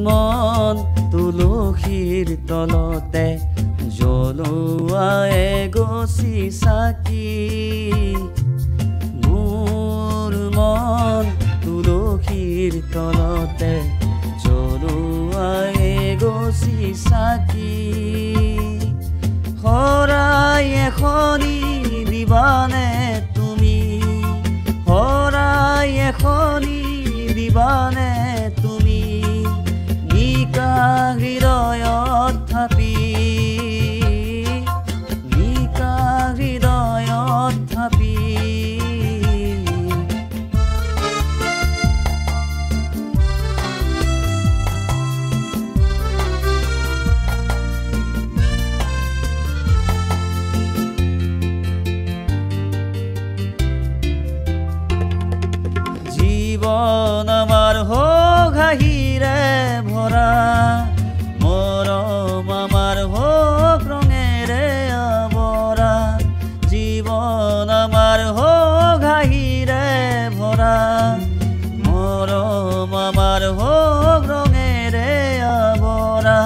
মন তুলসীৰ তলতে জ্বলোৱা এগছি চাকি মোৰ মন তুলসীৰ তলতে জ্বলোৱা এগছি চাকি শৰাই এখনি দিবানে তুমি শৰাই এখনি দিবানে তুমি নিকা হৃদয়ত থাপি নিকা হৃদয়ত থাপি জীবন আমার হোক হাঁহিৰে ভৰা মৰম আমাৰ হোক ৰঙেৰে আৱৰা জীবন আমাৰ হোক হাঁহিৰে ভৰা মৰম আমাৰ হোক ৰঙেৰে আৱৰা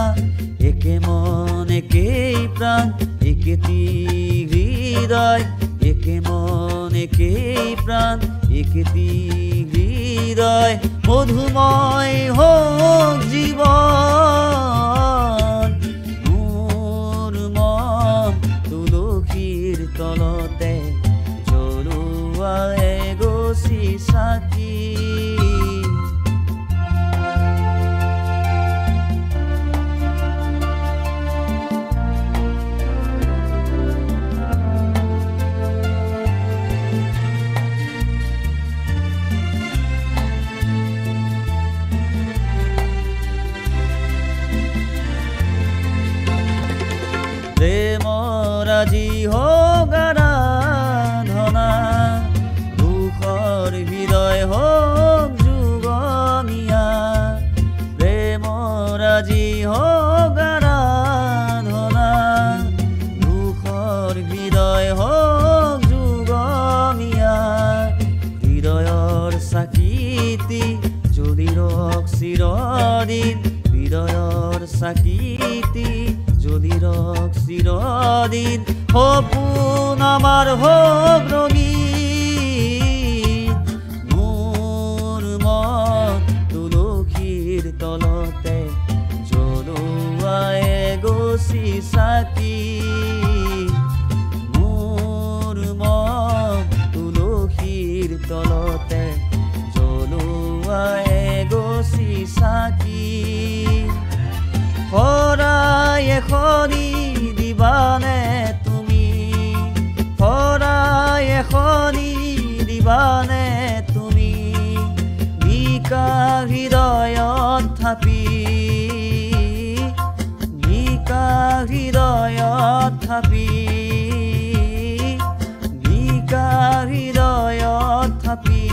একে মন একেই প্ৰাণ একেটি হৃদয় একে মন একেই প্ৰাণ একেটি হৃদয় মধুময় হোক জীৱন মোৰ মন তুলসীৰ তলতে জ্বলোৱা এগছি চাকি প্ৰেমৰ আজি হোক আৰাধনা দুখৰ হৃদয় হোক যুগমীয়া প্ৰেমৰ আজি হোক আৰাধনা দুখৰ হৃদয় হোক যুগমীয়া হৃদয়ৰ চাকিতি জ্বলি ৰখ চিৰদিন হৃদয়ৰ চাকিতি জ্বলি ৰখ চিৰদিন সপোন আমাৰ হোক ৰঙীন মোৰ মন তুলসীৰ তলতে জ্বলোৱা এগছি চাকি মোৰ মন তুলসীৰ তলতে জ্বলোৱা এগছি চাকি শৰাই এখনি দিবানে তুমি শৰাই এখনি দিবানে তুমি নিকা হৃদয়ত থাপি নিকা হৃদয়ত থাপি নিকা হৃদয়ত থাপি